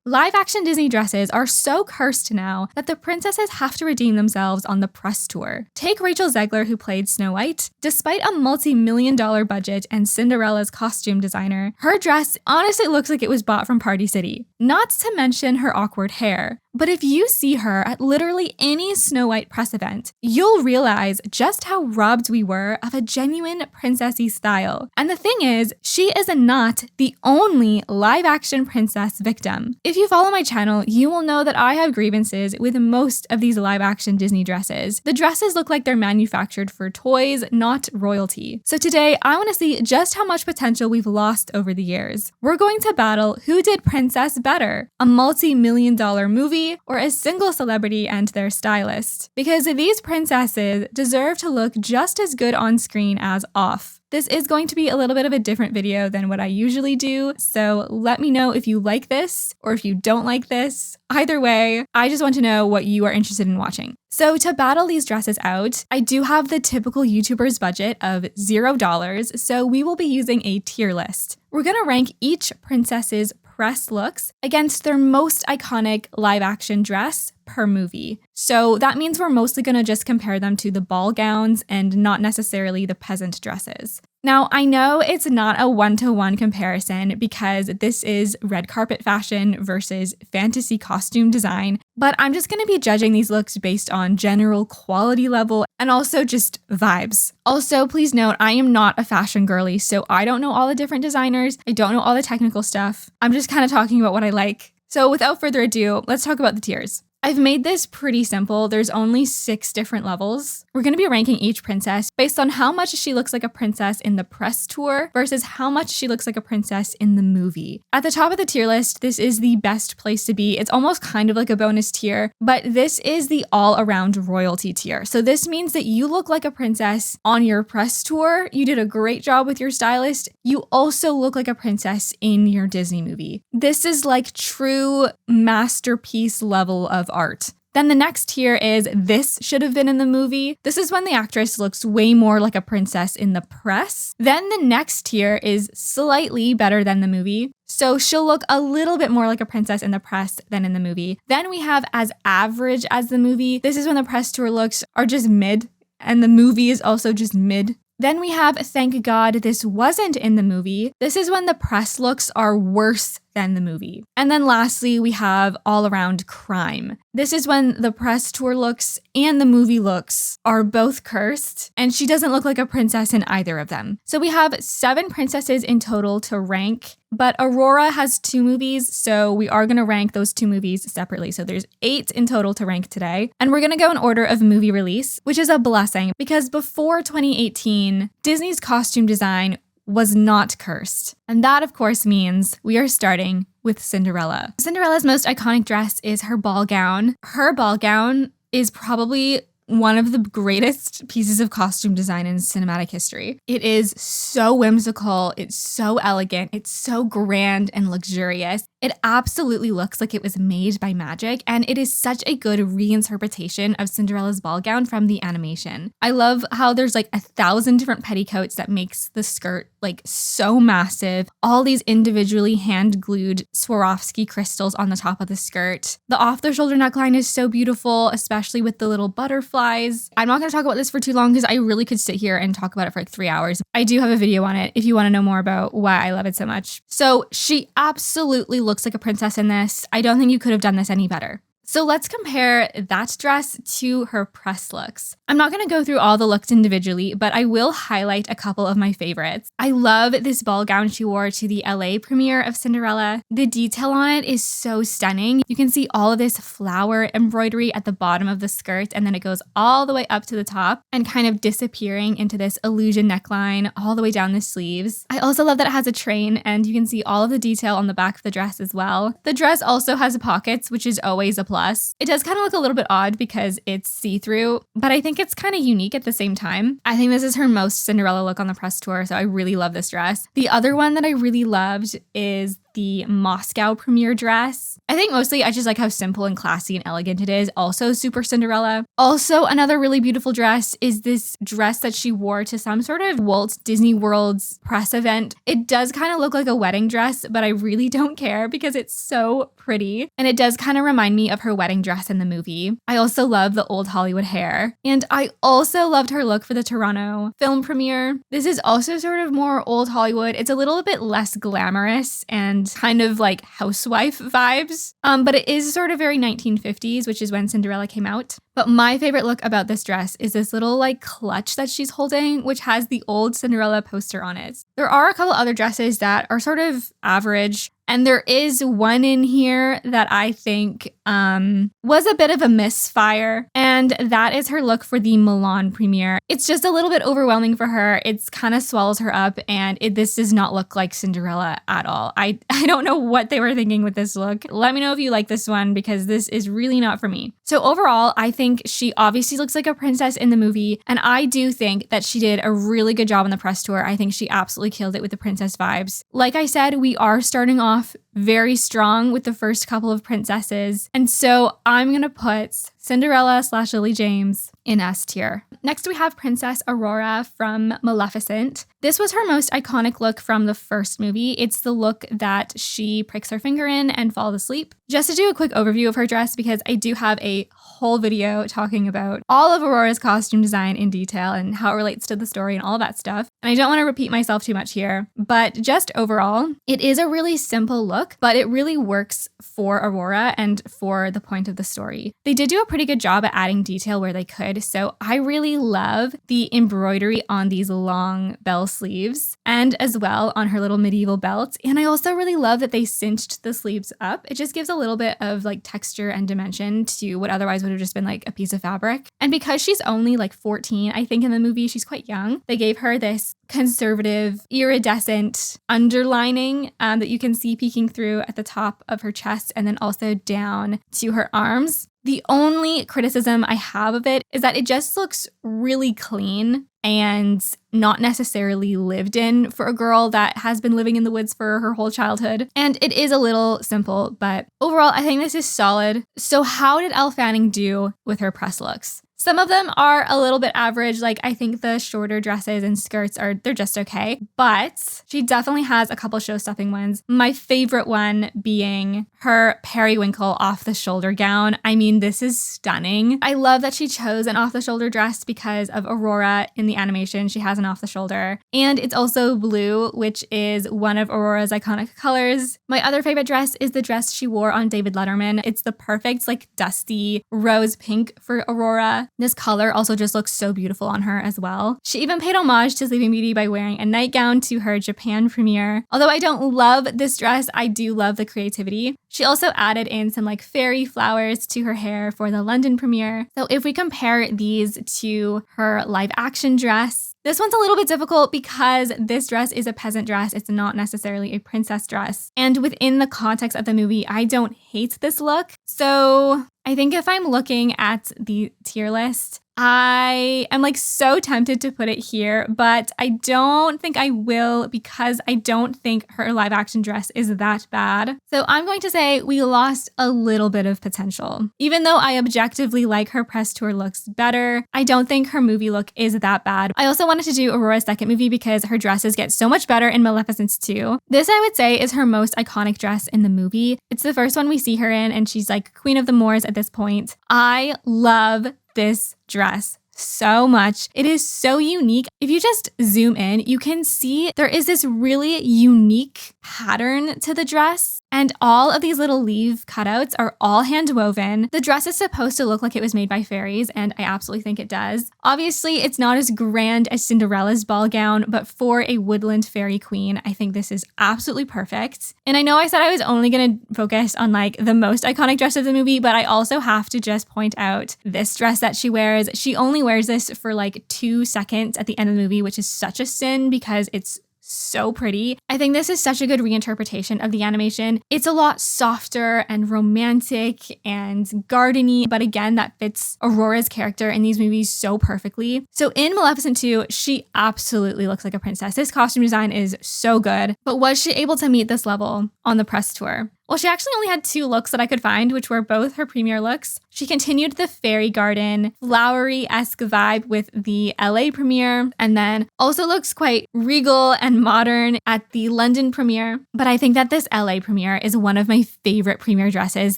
Live action Disney dresses are so cursed now that the princesses have to redeem themselves on the press tour. Take Rachel Zegler, who played Snow White. Despite a multi-million-dollar budget and Cinderella's costume designer, her dress honestly looks like it was bought from Party City. Not to mention her awkward hair. But if you see her at literally any Snow White press event, you'll realize just how robbed we were of a genuine princessy style. And the thing is, she is not the only live-action princess victim. If you follow my channel, you will know that I have grievances with most of these live-action Disney dresses. The dresses look like they're manufactured for toys, not royalty. So today, I want to see just how much potential we've lost over the years. We're going to battle who did princess better, a multi-million-dollar movie or a single celebrity and their stylist. Because these princesses deserve to look just as good on screen as off. This is going to be a little bit of a different video than what I usually do, so let me know if you like this or if you don't like this. Either way, I just want to know what you are interested in watching. So to battle these dresses out, I do have the typical YouTuber's budget of $0, so we will be using a tier list. We're gonna rank each princess's press looks against their most iconic live action dress per movie. So that means we're mostly gonna just compare them to the ball gowns and not necessarily the peasant dresses. Now, I know it's not a one-to-one comparison because this is red carpet fashion versus fantasy costume design, but I'm just gonna be judging these looks based on general quality level and also just vibes. Also, please note, I am not a fashion girly, so I don't know all the different designers. I don't know all the technical stuff. I'm just kind of talking about what I like. So without further ado, let's talk about the tiers. I've made this pretty simple. There's only 6 different levels. We're going to be ranking each princess based on how much she looks like a princess in the press tour versus how much she looks like a princess in the movie. At the top of the tier list, this is the best place to be. It's almost kind of like a bonus tier, but this is the all-around royalty tier. So this means that you look like a princess on your press tour. You did a great job with your stylist. You also look like a princess in your Disney movie. This is like true masterpiece level of art. Then the next tier is this should have been in the movie. This is when the actress looks way more like a princess in the press. Then the next tier is slightly better than the movie. So she'll look a little bit more like a princess in the press than in the movie. Then we have as average as the movie. This is when the press tour looks are just mid and the movie is also just mid. Then we have thank God this wasn't in the movie. This is when the press looks are worse than the movie. And then lastly, we have all around crime. This is when the press tour looks and the movie looks are both cursed, and she doesn't look like a princess in either of them. So we have 7 princesses in total to rank, but Aurora has 2 movies, so we are gonna rank those 2 movies separately. So there's 8 in total to rank today. And we're gonna go in order of movie release, which is a blessing because before 2018, Disney's costume design was not cursed. And that, of course, means we are starting with Cinderella. Cinderella's most iconic dress is her ball gown. Her ball gown is probably one of the greatest pieces of costume design in cinematic history. It is so whimsical, it's so elegant, it's so grand and luxurious. It absolutely looks like it was made by magic, and it is such a good reinterpretation of Cinderella's ball gown from the animation. I love how there's like 1,000 different petticoats that makes the skirt like so massive. All these individually hand-glued Swarovski crystals on the top of the skirt. The off-the-shoulder neckline is so beautiful, especially with the little butterflies. I'm not going to talk about this for too long because I really could sit here and talk about it for like 3 hours. I do have a video on it if you want to know more about why I love it so much. So she absolutely looks like a princess in this. I don't think you could have done this any better. So let's compare that dress to her press looks. I'm not going to go through all the looks individually, but I will highlight a couple of my favorites. I love this ball gown she wore to the LA premiere of Cinderella. The detail on it is so stunning. You can see all of this flower embroidery at the bottom of the skirt, and then it goes all the way up to the top and kind of disappearing into this illusion neckline all the way down the sleeves. I also love that it has a train, and you can see all of the detail on the back of the dress as well. The dress also has pockets, which is always a plus. It does kind of look a little bit odd because it's see-through, but I think it's kind of unique at the same time. I think this is her most Cinderella look on the press tour, so I really love this dress. The other one that I really loved is the Moscow premiere dress. I think mostly I just like how simple and classy and elegant it is. Also super Cinderella. Also, another really beautiful dress is this dress that she wore to some sort of Walt Disney World's press event. It does kind of look like a wedding dress, but I really don't care because it's so pretty. And it does kind of remind me of her wedding dress in the movie. I also love the old Hollywood hair. And I also loved her look for the Toronto film premiere. This is also sort of more old Hollywood. It's a little bit less glamorous and kind of like housewife vibes. But it is sort of very 1950s, which is when Cinderella came out. But my favorite look about this dress is this little like clutch that she's holding, which has the old Cinderella poster on it. There are a couple other dresses that are sort of average. And there is one in here that I think was a bit of a misfire, and that is her look for the Mulan premiere. It's just a little bit overwhelming for her. It's kind of swallows her up, and this does not look like Cinderella at all. I don't know what they were thinking with this look. Let me know if you like this one, because this is really not for me. So overall, I think she obviously looks like a princess in the movie, and I do think that she did a really good job on the press tour. I think she absolutely killed it with the princess vibes. Like I said, we are starting off very strong with the first couple of princesses. And so I'm going to put Cinderella / Lily James in S tier. Next, we have Princess Aurora from Maleficent. This was her most iconic look from the first movie. It's the look that she pricks her finger in and falls asleep. Just to do a quick overview of her dress, because I do have a whole video talking about all of Aurora's costume design in detail and how it relates to the story and all that stuff. And I don't want to repeat myself too much here, but just overall, it is a really simple look, but it really works for Aurora and for the point of the story. They did do a pretty good job at adding detail where they could, so I really love the embroidery on these long Belle sleeves and as well on her little medieval belt. And I also really love that they cinched the sleeves up. It just gives a little bit of like texture and dimension to what otherwise would have just been like a piece of fabric. And because she's only like 14, I think in the movie she's quite young, they gave her this conservative, iridescent underlining that you can see peeking through at the top of her chest and then also down to her arms. The only criticism I have of it is that it just looks really clean and not necessarily lived in for a girl that has been living in the woods for her whole childhood. And it is a little simple, but overall, I think this is solid. So how did Elle Fanning do with her press looks? Some of them are a little bit average. Like I think the shorter dresses and skirts they're just okay, but she definitely has a couple show-stopping ones. My favorite one being her periwinkle off the shoulder gown. I mean, this is stunning. I love that she chose an off the shoulder dress because of Aurora in the animation. She has an off the shoulder, and it's also blue, which is one of Aurora's iconic colors. My other favorite dress is the dress she wore on David Letterman. It's the perfect like dusty rose pink for Aurora. This color also just looks so beautiful on her as well. She even paid homage to Sleeping Beauty by wearing a nightgown to her Japan premiere. Although I don't love this dress, I do love the creativity. She also added in some like fairy flowers to her hair for the London premiere. So if we compare these to her live action dress, this one's a little bit difficult because this dress is a peasant dress. It's not necessarily a princess dress. And within the context of the movie, I don't hate this look. So I think if I'm looking at the tier list, I am like so tempted to put it here, but I don't think I will because I don't think her live action dress is that bad. So I'm going to say we lost a little bit of potential. Even though I objectively like her press tour looks better, I don't think her movie look is that bad. I also wanted to do Aurora's second movie because her dresses get so much better in Maleficent 2. This I would say is her most iconic dress in the movie. It's the first one we see her in, and she's like Queen of the Moors at this point. I love this dress so much. It is so unique. If you just zoom in, you can see there is this really unique pattern to the dress. And all of these little leaf cutouts are all hand woven. The dress is supposed to look like it was made by fairies, and I absolutely think it does. Obviously, it's not as grand as Cinderella's ball gown, but for a woodland fairy queen, I think this is absolutely perfect. And I know I said I was only going to focus on like the most iconic dress of the movie, but I also have to just point out this dress that she wears. She only wears this for like 2 seconds at the end of the movie, which is such a sin because it's so pretty. I think this is such a good reinterpretation of the animation. It's a lot softer and romantic and gardeny, but again, that fits Aurora's character in these movies so perfectly. So in Maleficent 2, she absolutely looks like a princess. This costume design is so good, but was she able to meet this level on the press tour? Well, she actually only had 2 looks that I could find, which were both her premiere looks. She continued the fairy garden, flowery-esque vibe with the LA premiere, and then also looks quite regal and modern at the London premiere. But I think that this LA premiere is one of my favorite premiere dresses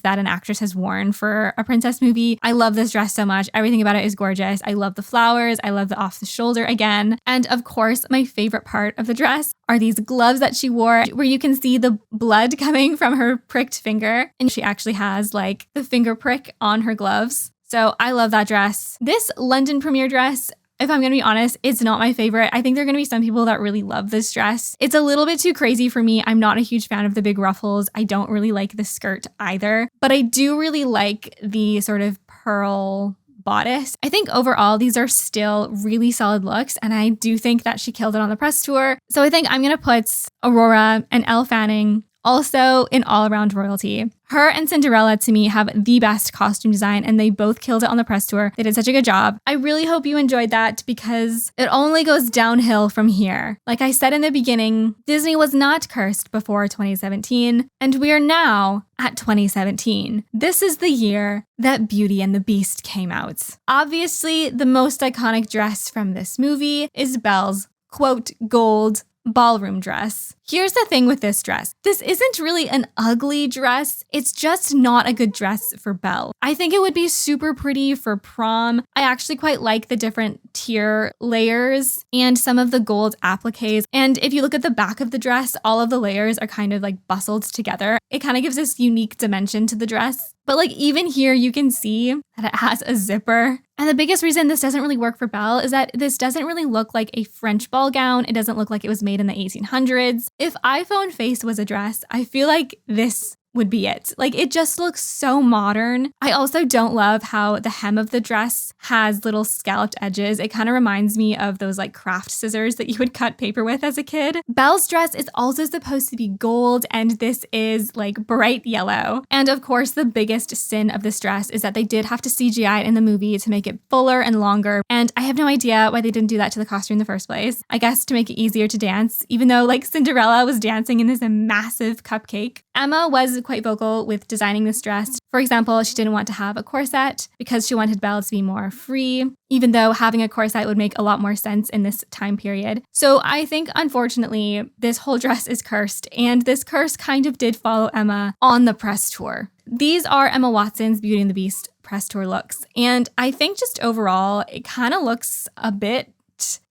that an actress has worn for a princess movie. I love this dress so much. Everything about it is gorgeous. I love the flowers. I love the off-the-shoulder again. And of course, my favorite part of the dress are these gloves that she wore where you can see the blood coming from her pricked finger. And she actually has like the finger prick on her gloves. So I love that dress. This London premiere dress, if I'm going to be honest, it's not my favorite. I think there are going to be some people that really love this dress. It's a little bit too crazy for me. I'm not a huge fan of the big ruffles. I don't really like the skirt either, but I do really like the sort of pearl bodice. I think overall, these are still really solid looks, and I do think that she killed it on the press tour. So I think I'm going to put Aurora and Elle Fanning also in all-around royalty. Her and Cinderella, to me, have the best costume design, and they both killed it on the press tour. They did such a good job. I really hope you enjoyed that because it only goes downhill from here. Like I said in the beginning, Disney was not cursed before 2017, and we are now at 2017. This is the year that Beauty and the Beast came out. Obviously, the most iconic dress from this movie is Belle's, quote, gold ballroom dress. Here's the thing with this dress. This isn't really an ugly dress. It's just not a good dress for Belle. I think it would be super pretty for prom. I actually quite like the different tier layers and some of the gold appliques. And if you look at the back of the dress, all of the layers are kind of like bustled together. It kind of gives this unique dimension to the dress. But like even here, you can see that it has a zipper. And the biggest reason this doesn't really work for Belle is that this doesn't really look like a French ball gown. It doesn't look like it was made in the 1800s. If iPhone Face was a dress, I feel like this would be it. Like it just looks so modern. I also don't love how the hem of the dress has little scalloped edges. It kind of reminds me of those like craft scissors that you would cut paper with as a kid. Belle's dress is also supposed to be gold, and this is like bright yellow. And of course, the biggest sin of this dress is that they did have to CGI it in the movie to make it fuller and longer. And I have no idea why they didn't do that to the costume in the first place. I guess to make it easier to dance, even though like Cinderella was dancing in this massive cupcake. Emma was quite vocal with designing this dress. For example, she didn't want to have a corset because she wanted Belle to be more free, even though having a corset would make a lot more sense in this time period. So I think, unfortunately, this whole dress is cursed, and this curse kind of did follow Emma on the press tour. These are Emma Watson's Beauty and the Beast press tour looks, and I think just overall, it kind of looks a bit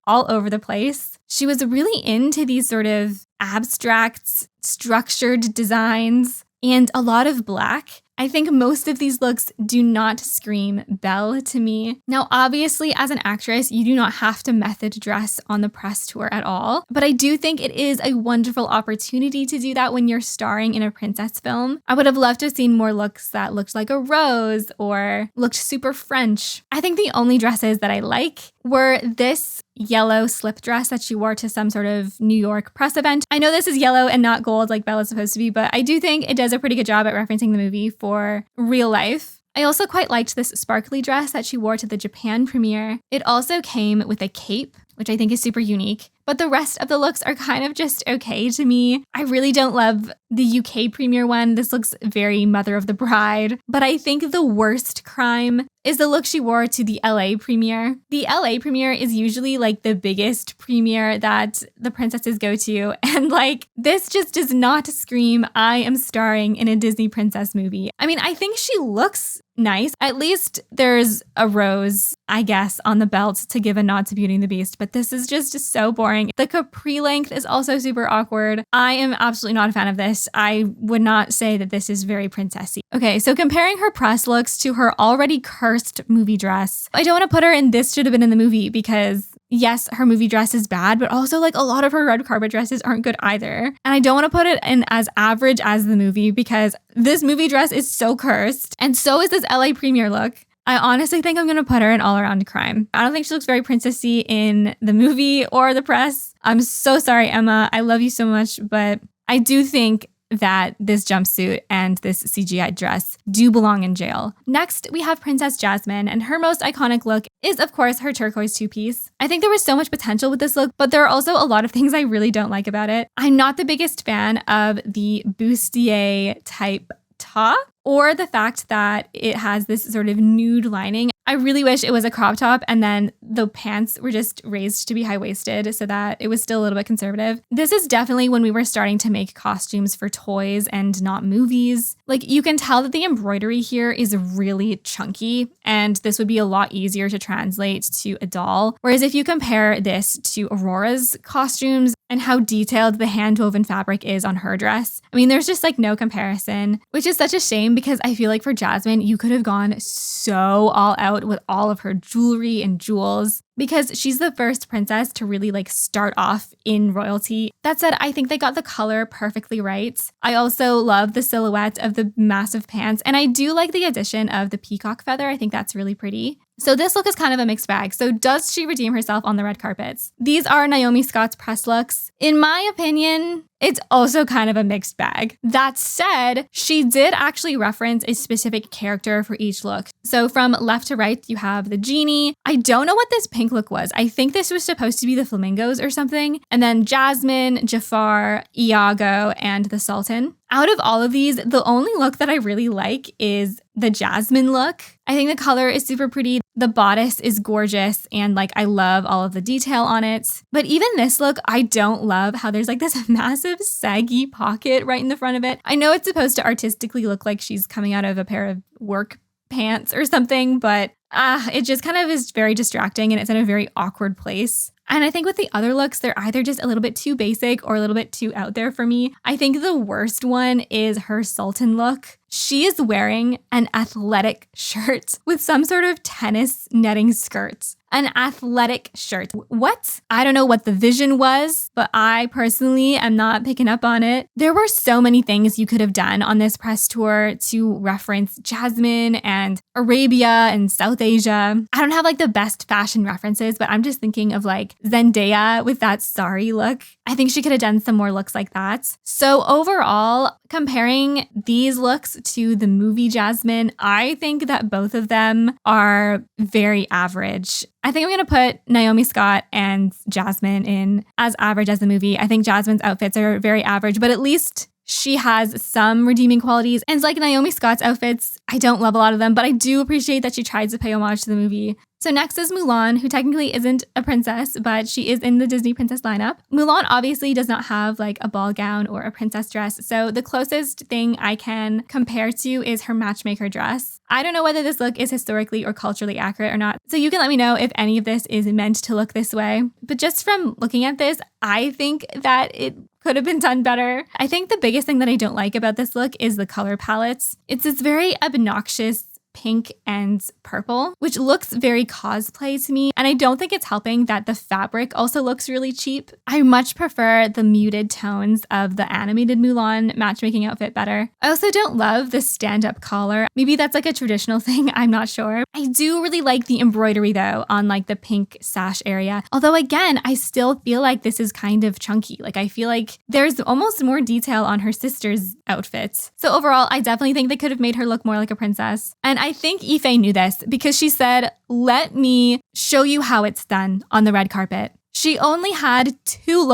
all over the place. She was really into these sort of abstract, structured designs and a lot of black. I think most of these looks do not scream Belle to me. Now, obviously, as an actress, you do not have to method dress on the press tour at all, but I do think it is a wonderful opportunity to do that when you're starring in a princess film. I would have loved to have seen more looks that looked like a rose or looked super French. I think the only dresses that I like were this yellow slip dress that she wore to some sort of New York press event. I know this is yellow and not gold like Belle is supposed to be, but I do think it does a pretty good job at referencing the movie for real life. I also quite liked this sparkly dress that she wore to the Japan premiere. It also came with a cape, which I think is super unique, but the rest of the looks are kind of just okay to me. I really don't love the UK premiere one. This looks very Mother of the Bride, but I think the worst crime is the look she wore to the LA premiere. The LA premiere is usually like the biggest premiere that the princesses go to, and like this just does not scream I am starring in a Disney princess movie. I mean, I think she looks nice. At least there's a rose, I guess, on the belt to give a nod to Beauty and the Beast, but this is just so boring. The capri length is also super awkward. I am absolutely not a fan of this. I would not say that this is very princessy. Okay, so comparing her press looks to her already cursed movie dress, I don't want to put her in this should have been in the movie because yes, her movie dress is bad, but also like a lot of her red carpet dresses aren't good either. And I don't want to put it in as average as the movie because this movie dress is so cursed, and so is this LA premiere look. I honestly think I'm going to put her in all around crime. I don't think she looks very princessy in the movie or the press. I'm so sorry, Emma. I love you so much, but I do think that this jumpsuit and this CGI dress do belong in jail. Next, we have Princess Jasmine, and her most iconic look is, of course, her turquoise two-piece. I think there was so much potential with this look, but there are also a lot of things I really don't like about it. I'm not the biggest fan of the bustier type top or the fact that it has this sort of nude lining. I really wish it was a crop top and then the pants were just raised to be high-waisted so that it was still a little bit conservative. This is definitely when we were starting to make costumes for toys and not movies. Like, you can tell that the embroidery here is really chunky, and this would be a lot easier to translate to a doll. Whereas if you compare this to Aurora's costumes and how detailed the hand-woven fabric is on her dress, I mean, there's just like no comparison, which is such a shame because I feel like for Jasmine, you could have gone so all out with all of her jewelry and jewels because she's the first princess to really like start off in royalty. That said, I think they got the color perfectly right. I also love the silhouette of the massive pants, and I do like the addition of the peacock feather. I think that's really pretty. So this look is kind of a mixed bag. So does she redeem herself on the red carpets? These are Naomi Scott's press looks. In my opinion, it's also kind of a mixed bag. That said, she did actually reference a specific character for each look. So from left to right, you have the genie. I don't know what this pink look was. I think this was supposed to be the flamingos or something. And then Jasmine, Jafar, Iago, and the Sultan. Out of all of these, the only look that I really like is the Jasmine look. I think the color is super pretty. The bodice is gorgeous and like I love all of the detail on it. But even this look, I don't love how there's like this massive saggy pocket right in the front of it. I know it's supposed to artistically look like she's coming out of a pair of work pants or something, but it just kind of is very distracting and it's in a very awkward place. And I think with the other looks, they're either just a little bit too basic or a little bit too out there for me. I think the worst one is her Sultan look. She is wearing an athletic shirt with some sort of tennis netting skirt. An athletic shirt. What? I don't know what the vision was, but I personally am not picking up on it. There were so many things you could have done on this press tour to reference Jasmine and Arabia and South Asia. I don't have like the best fashion references, but I'm just thinking of like Zendaya with that sari look. I think she could have done some more looks like that. So overall, comparing these looks to the movie Jasmine, I think that both of them are very average. I think I'm going to put Naomi Scott and Jasmine in as average as the movie. I think Jasmine's outfits are very average, but at least she has some redeeming qualities. And like Naomi Scott's outfits, I don't love a lot of them, but I do appreciate that she tried to pay homage to the movie. So next is Mulan, who technically isn't a princess, but she is in the Disney princess lineup. Mulan obviously does not have like a ball gown or a princess dress, so the closest thing I can compare to is her matchmaker dress. I don't know whether this look is historically or culturally accurate or not, so you can let me know if any of this is meant to look this way. But just from looking at this, I think that it could have been done better. I think the biggest thing that I don't like about this look is the color palettes. It's this very obnoxious pink and purple, which looks very cosplay to me. And I don't think it's helping that the fabric also looks really cheap. I much prefer the muted tones of the animated Mulan matchmaking outfit better. I also don't love the stand-up collar. Maybe that's like a traditional thing, I'm not sure. I do really like the embroidery though on like the pink sash area. Although again, I still feel like this is kind of chunky. Like I feel like there's almost more detail on her sister's outfits. So overall, I definitely think they could have made her look more like a princess. And I think Ife knew this because she said, "Let me show you how it's done on the red carpet." She only had two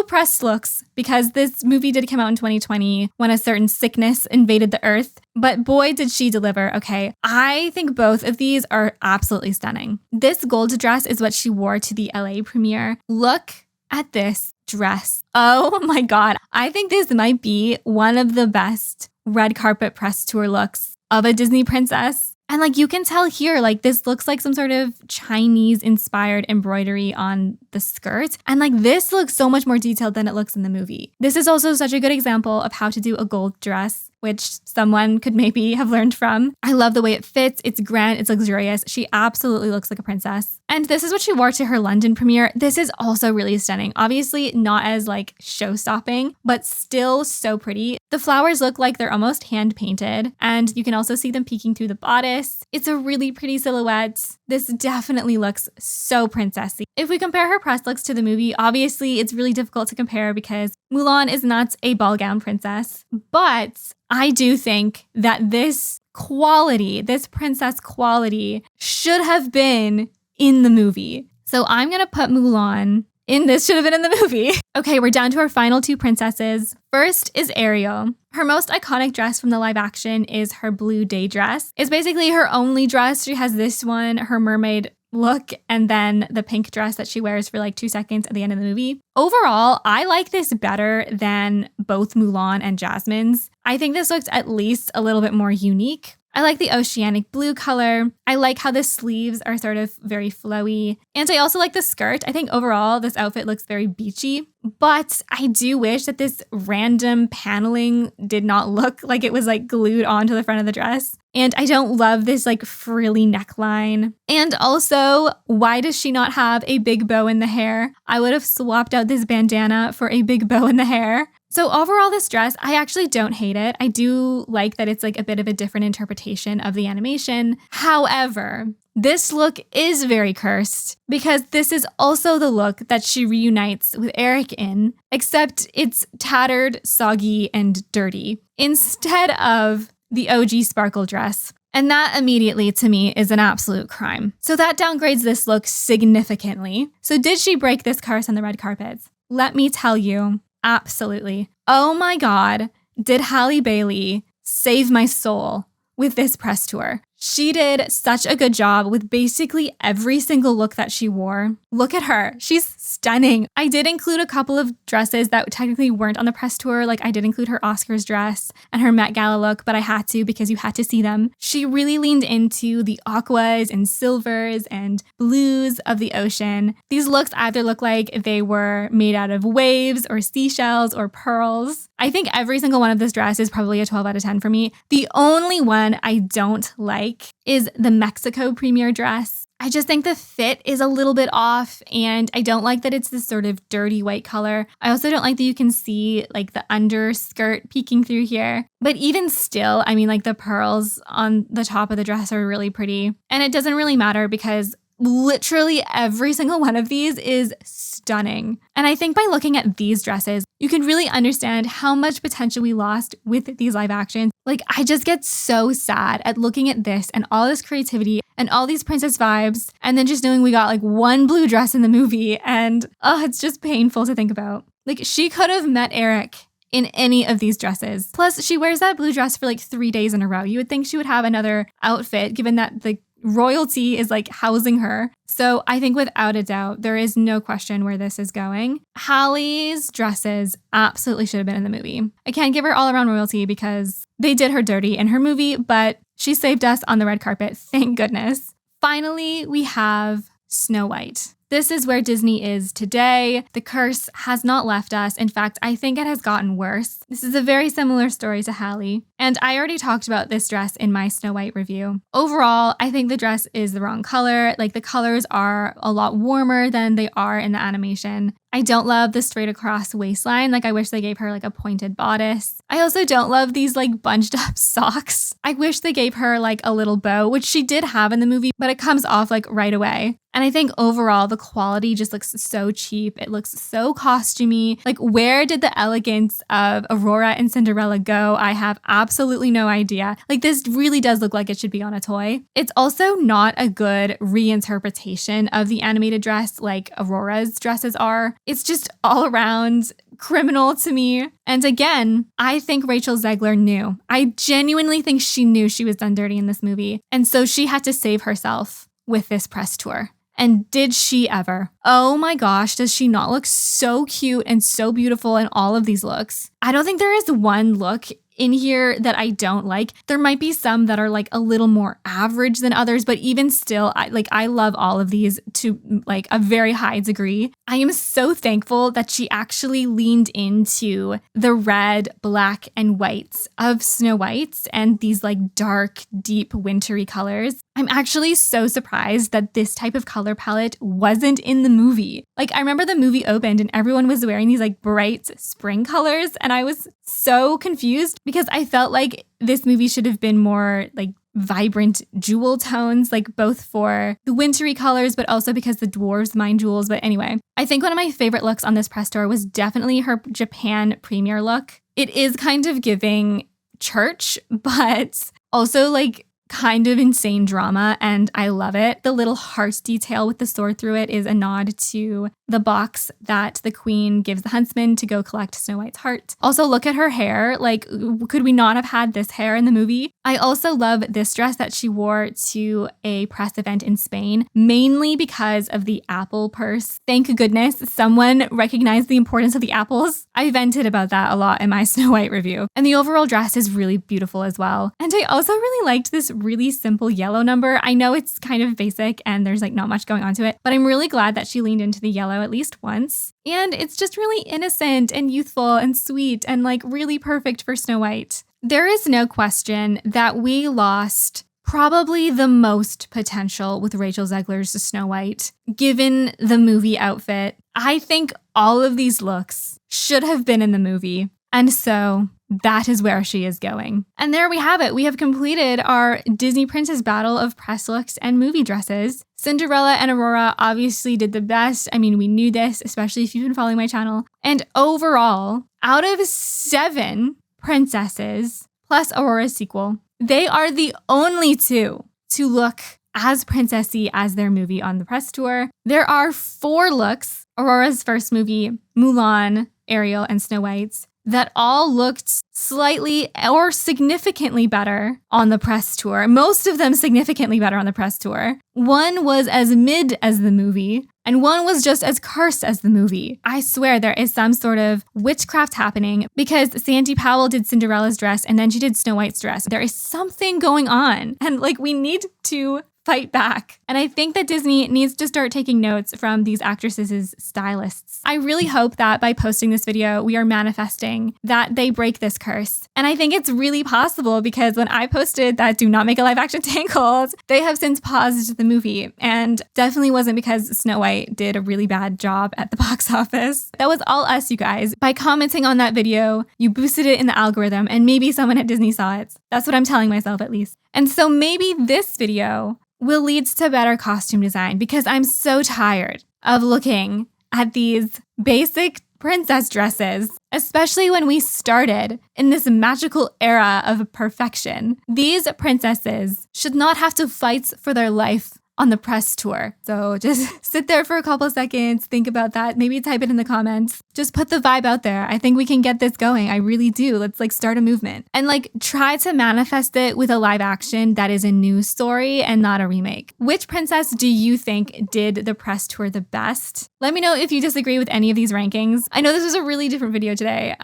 press looks, because this movie did come out in 2020 when a certain sickness invaded the earth. But boy, did she deliver, okay? I think both of these are absolutely stunning. This gold dress is what she wore to the LA premiere. Look at this dress. Oh my God. I think this might be one of the best red carpet press tour looks of a Disney princess. And like you can tell here, like this looks like some sort of Chinese inspired embroidery on the skirt. And like this looks so much more detailed than it looks in the movie. This is also such a good example of how to do a gold dress which someone could maybe have learned from. I love the way it fits. It's grand. It's luxurious. She absolutely looks like a princess. And this is what she wore to her London premiere. This is also really stunning. Obviously not as like show-stopping, but still so pretty. The flowers look like they're almost hand-painted, and you can also see them peeking through the bodice. It's a really pretty silhouette. This definitely looks so princessy. If we compare her press looks to the movie, obviously it's really difficult to compare because Mulan is not a ball gown princess, but I do think that this quality, this princess quality, should have been in the movie. So I'm gonna put Mulan in this should have been in the movie. Okay, we're down to our final two princesses. First is Ariel. Her most iconic dress from the live action is her blue day dress. It's basically her only dress. She has this one, her mermaid look, and then the pink dress that she wears for like 2 seconds at the end of the movie. Overall, I like this better than both Mulan and Jasmine's. I think this looks at least a little bit more unique. I like the oceanic blue color. I like how the sleeves are sort of very flowy. And I also like the skirt. I think overall this outfit looks very beachy, but I do wish that this random paneling did not look like it was like glued onto the front of the dress. And I don't love this like frilly neckline. And also, why does she not have a big bow in the hair? I would have swapped out this bandana for a big bow in the hair. So overall, this dress, I actually don't hate it. I do like that it's like a bit of a different interpretation of the animation. However, this look is very cursed because this is also the look that she reunites with Eric in, except it's tattered, soggy, and dirty instead of the OG sparkle dress. And that immediately to me is an absolute crime. So that downgrades this look significantly. So did she break this curse on the red carpets? Let me tell you. Absolutely. Oh my God, did Halle Bailey save my soul with this press tour? She did such a good job with basically every single look that she wore. Look at her. She's stunning. I did include a couple of dresses that technically weren't on the press tour. Like I did include her Oscars dress and her Met Gala look, but I had to because you had to see them. She really leaned into the aquas and silvers and blues of the ocean. These looks either look like they were made out of waves or seashells or pearls. I think every single one of this dress is probably a 12 out of 10 for me. The only one I don't like is the Mexico premiere dress. I just think the fit is a little bit off, and I don't like that it's this sort of dirty white color. I also don't like that you can see like the underskirt peeking through here. But even still, I mean, like the pearls on the top of the dress are really pretty. And it doesn't really matter because literally every single one of these is stunning. And I think by looking at these dresses, you can really understand how much potential we lost with these live actions. Like, I just get so sad at looking at this and all this creativity and all these princess vibes, and then just knowing we got like one blue dress in the movie, and it's just painful to think about. Like, she could have met Eric in any of these dresses. Plus, she wears that blue dress for like 3 days in a row. You would think she would have another outfit, given that the royalty is like housing her. So I think without a doubt, there is no question where this is going. Halle's dresses absolutely should have been in the movie. I can't give her all around royalty because they did her dirty in her movie, but she saved us on the red carpet. Thank goodness. Finally, we have Snow White. This is where Disney is today. The curse has not left us. In fact, I think it has gotten worse. This is a very similar story to Halle. And I already talked about this dress in my Snow White review. Overall, I think the dress is the wrong color. Like, the colors are a lot warmer than they are in the animation. I don't love the straight across waistline. Like, I wish they gave her like a pointed bodice. I also don't love these like bunched up socks. I wish they gave her like a little bow, which she did have in the movie, but it comes off like right away. And I think overall, the quality just looks so cheap. It looks so costumey. Like, where did the elegance of Aurora and Cinderella go? I have absolutely no idea. Like, this really does look like it should be on a toy. It's also not a good reinterpretation of the animated dress like Aurora's dresses are. It's just all around criminal to me. And again, I think Rachel Zegler knew. I genuinely think she knew she was done dirty in this movie. And so she had to save herself with this press tour. And did she ever? Oh my gosh, does she not look so cute and so beautiful in all of these looks? I don't think there is one look in here that I don't like. There might be some that are like a little more average than others, but even still, I love all of these to like a very high degree. I am so thankful that she actually leaned into the red, black, and whites of Snow White and these like dark, deep, wintry colors. I'm actually so surprised that this type of color palette wasn't in the movie. Like, I remember the movie opened and everyone was wearing these like bright spring colors, and I was so confused because I felt like this movie should have been more like vibrant jewel tones, like both for the wintry colors, but also because the dwarves mine jewels. But anyway, I think one of my favorite looks on this press tour was definitely her Japan premiere look. It is kind of giving church, but also like kind of insane drama, and I love it. The little heart detail with the sword through it is a nod to the box that the queen gives the huntsman to go collect Snow White's heart. Also, look at her hair. Like, could we not have had this hair in the movie? I also love this dress that she wore to a press event in Spain, mainly because of the apple purse. Thank goodness someone recognized the importance of the apples. I vented about that a lot in my Snow White review. And the overall dress is really beautiful as well. And I also really liked this really simple yellow number. I know it's kind of basic and there's like not much going on to it, but I'm really glad that she leaned into the yellow at least once. And it's just really innocent and youthful and sweet and like really perfect for Snow White. There is no question that we lost probably the most potential with Rachel Zegler's Snow White, given the movie outfit. I think all of these looks should have been in the movie. And so that is where she is going. And there we have it. We have completed our Disney Princess battle of press looks and movie dresses. Cinderella and Aurora obviously did the best. I mean, we knew this, especially if you've been following my channel. And overall, out of 7 princesses, plus Aurora's sequel, they are the only 2 to look as princessy as their movie on the press tour. There are 4 looks, Aurora's first movie, Mulan, Ariel, and Snow White's, that all looked slightly or significantly better on the press tour. Most of them significantly better on the press tour. One was as mid as the movie, and one was just as cursed as the movie. I swear there is some sort of witchcraft happening because Sandy Powell did Cinderella's dress and then she did Snow White's dress. There is something going on, and like we need to fight back. And I think that Disney needs to start taking notes from these actresses' stylists. I really hope that by posting this video, we are manifesting that they break this curse. And I think it's really possible because when I posted that do not make a live action Tangled, they have since paused the movie, and definitely wasn't because Snow White did a really bad job at the box office. That was all us, you guys. By commenting on that video, you boosted it in the algorithm and maybe someone at Disney saw it. That's what I'm telling myself at least. And so maybe this video will lead to better costume design because I'm so tired of looking at these basic princess dresses, especially when we started in this magical era of perfection. These princesses should not have to fight for their life on the press tour. So just sit there for a couple seconds, think about that, maybe type it in the comments. Just put the vibe out there. I think we can get this going. I really do. Let's like start a movement and like try to manifest it with a live action that is a new story and not a remake. Which princess do you think did the press tour the best? Let me know if you disagree with any of these rankings. I know this was a really different video today,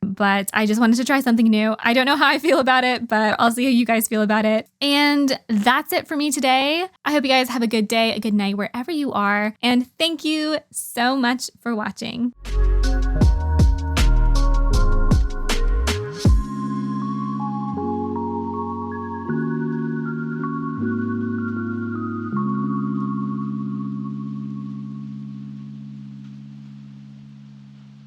but I just wanted to try something new. I don't know how I feel about it, but I'll see how you guys feel about it. And that's it for me today. I hope you guys have a good day, a good night, wherever you are. And thank you so much for watching.